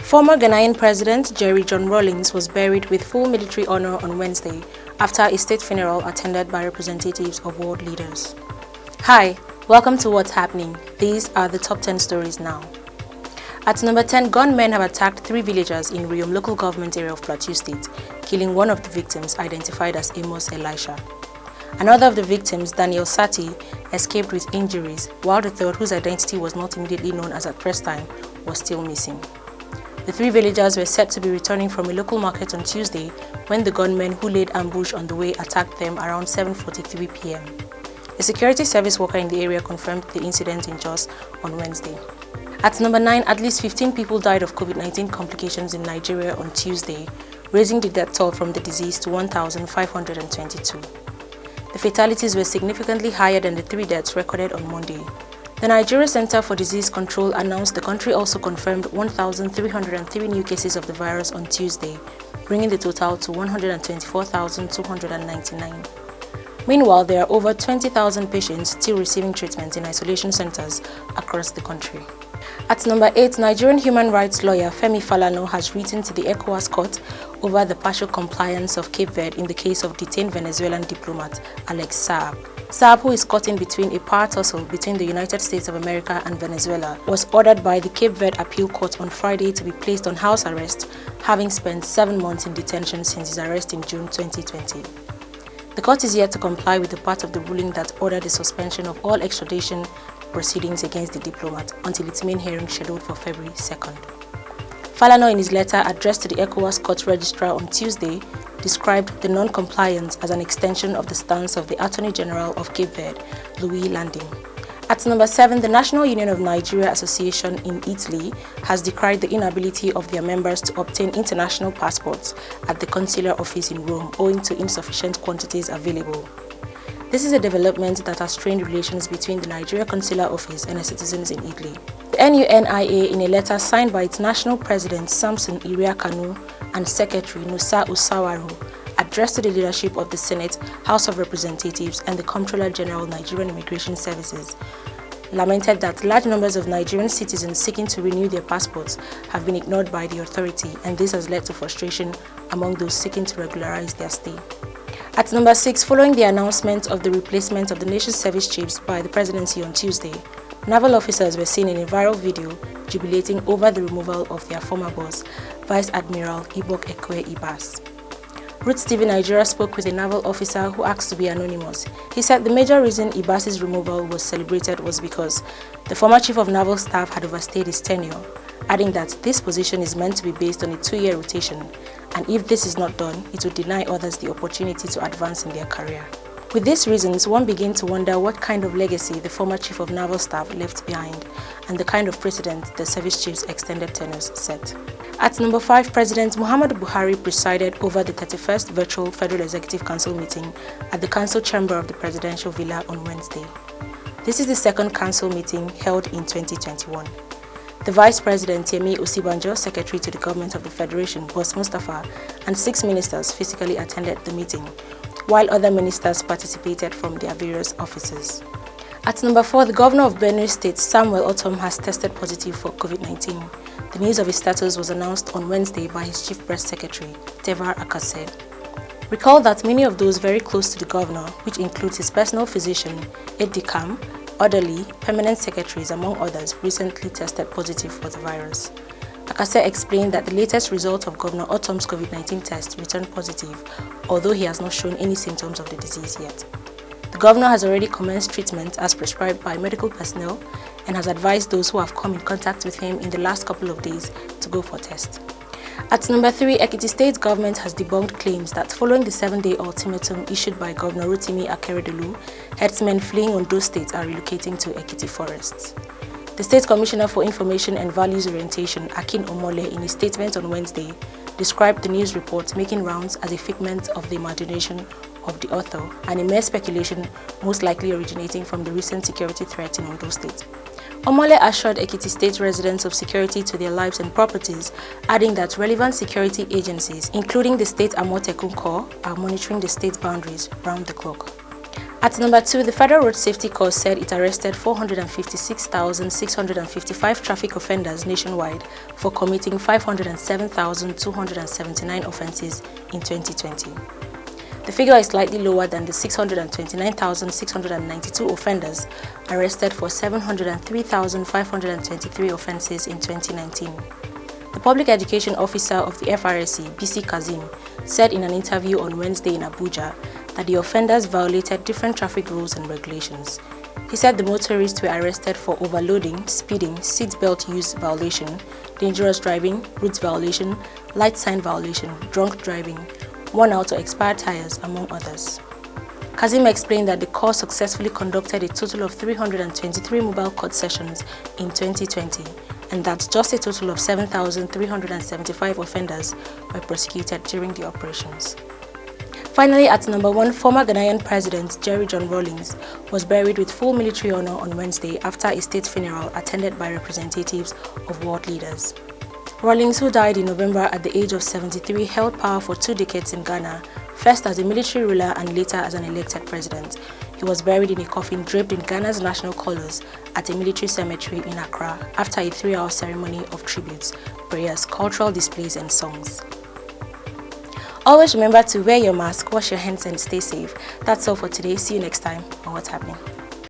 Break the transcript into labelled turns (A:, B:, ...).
A: Former Ghanaian President Jerry John Rawlings was buried with full military honor on Wednesday after a state funeral attended by representatives of world leaders. Hi, welcome to What's Happening. These are the top 10 stories now. At number 10, gunmen have attacked 3 villagers in Riom local government area of Plateau State, killing one of the victims identified as Amos Elisha. Another of the victims, Daniel Sati, escaped with injuries, while the third, whose identity was not immediately known as at press time, was still missing. The 3 villagers were said to be returning from a local market on Tuesday when the gunmen who laid ambush on the way attacked them around 7:43 p.m. A security service worker in the area confirmed the incident in Jos on Wednesday. At number 9, at least 15 people died of COVID-19 complications in Nigeria on Tuesday, raising the death toll from the disease to 1,522. The fatalities were significantly higher than the 3 deaths recorded on Monday. The Nigeria Center for Disease Control announced the country also confirmed 1,303 new cases of the virus on Tuesday, bringing the total to 124,299. Meanwhile, there are over 20,000 patients still receiving treatment in isolation centers across the country. At number 8, Nigerian human rights lawyer Femi Falana has written to the Ecowas court over the partial compliance of Cape Verde in the case of detained Venezuelan diplomat Alex Saab. Saab, who is caught in between a power tussle between the United States of America and Venezuela, was ordered by the Cape Verde Appeal Court on Friday to be placed on house arrest, having spent 7 months in detention since his arrest in June 2020. The court is yet to comply with the part of the ruling that ordered the suspension of all extradition proceedings against the diplomat until its main hearing scheduled for February 2nd. Falana, in his letter addressed to the Ecowas Court Registrar on Tuesday, described the non-compliance as an extension of the stance of the Attorney General of Cape Verde, Louis Landing. At number 7, the National Union of Nigeria Association in Italy has decried the inability of their members to obtain international passports at the consular office in Rome owing to insufficient quantities available. This is a development that has strained relations between the Nigeria Consular Office and its citizens in Italy. The NUNIA, in a letter signed by its national president Samson Iriakanu and secretary Nusa Usawaru, addressed to the leadership of the Senate, House of Representatives and the Comptroller General Nigerian Immigration Services, lamented that large numbers of Nigerian citizens seeking to renew their passports have been ignored by the authority, and this has led to frustration among those seeking to regularize their stay. At number 6, following the announcement of the replacement of the nation's service chiefs by the presidency on Tuesday, naval officers were seen in a viral video jubilating over the removal of their former boss, Vice Admiral Ibok Ekwe Ibas. Roots TV Nigeria spoke with a naval officer who asked to be anonymous. He said the major reason Ibas's removal was celebrated was because the former chief of naval staff had overstayed his tenure, adding that this position is meant to be based on a 2-year rotation, and if this is not done, it would deny others the opportunity to advance in their career. With these reasons, one begins to wonder what kind of legacy the former chief of naval staff left behind and the kind of precedent the service chief's extended tenures set. At number 5, President Muhammadu Buhari presided over the 31st virtual Federal Executive Council meeting at the Council Chamber of the Presidential Villa on Wednesday. This is the second council meeting held in 2021. The Vice President Yemi Osibanjo, Secretary to the Government of the Federation, Boss Mustafa, and 6 ministers physically attended the meeting, while other ministers participated from their various offices. At number 4, the Governor of Benue State, Samuel Otom, has tested positive for COVID-19. The news of his status was announced on Wednesday by his Chief Press Secretary, Tevar Akase. Recall that many of those very close to the governor, which includes his personal physician, aide-de-camp, orderly, permanent secretaries, among others, recently tested positive for the virus. Akase explained that the latest result of Governor Otom's COVID-19 test returned positive, although he has not shown any symptoms of the disease yet. The governor has already commenced treatment as prescribed by medical personnel and has advised those who have come in contact with him in the last couple of days to go for tests. At number 3, Ekiti State government has debunked claims that following the 7-day ultimatum issued by Governor Rotimi Akeredolu, herdsmen fleeing Ondo State are relocating to Ekiti forests. The State Commissioner for Information and Values Orientation, Akin Omole, in a statement on Wednesday, described the news report making rounds as a figment of the imagination of the author and a mere speculation most likely originating from the recent security threat in Ondo State. Omole assured Ekiti State residents of security to their lives and properties, adding that relevant security agencies, including the State Amotekun Corps, are monitoring the state boundaries round the clock. At number 2, the Federal Road Safety Corps said it arrested 456,655 traffic offenders nationwide for committing 507,279 offences in 2020. The figure is slightly lower than the 629,692 offenders arrested for 703,523 offences in 2019. The Public Education Officer of the FRSC, BC Kazim, said in an interview on Wednesday in Abuja that the offenders violated different traffic rules and regulations. He said the motorists were arrested for overloading, speeding, seatbelt use violation, dangerous driving, route violation, light sign violation, drunk driving, worn out or expired tires, among others. Kazim explained that the Corps successfully conducted a total of 323 mobile court sessions in 2020 and that just a total of 7,375 offenders were prosecuted during the operations. Finally, at number 1, former Ghanaian President Jerry John Rawlings was buried with full military honor on Wednesday after a state funeral attended by representatives of world leaders. Rawlings, who died in November at the age of 73, held power for 2 decades in Ghana, first as a military ruler and later as an elected president. He was buried in a coffin draped in Ghana's national colors at a military cemetery in Accra after a 3-hour ceremony of tributes, prayers, cultural displays, and songs. Always remember to wear your mask, wash your hands, and stay safe. That's all for today. See you next time on What's Happening.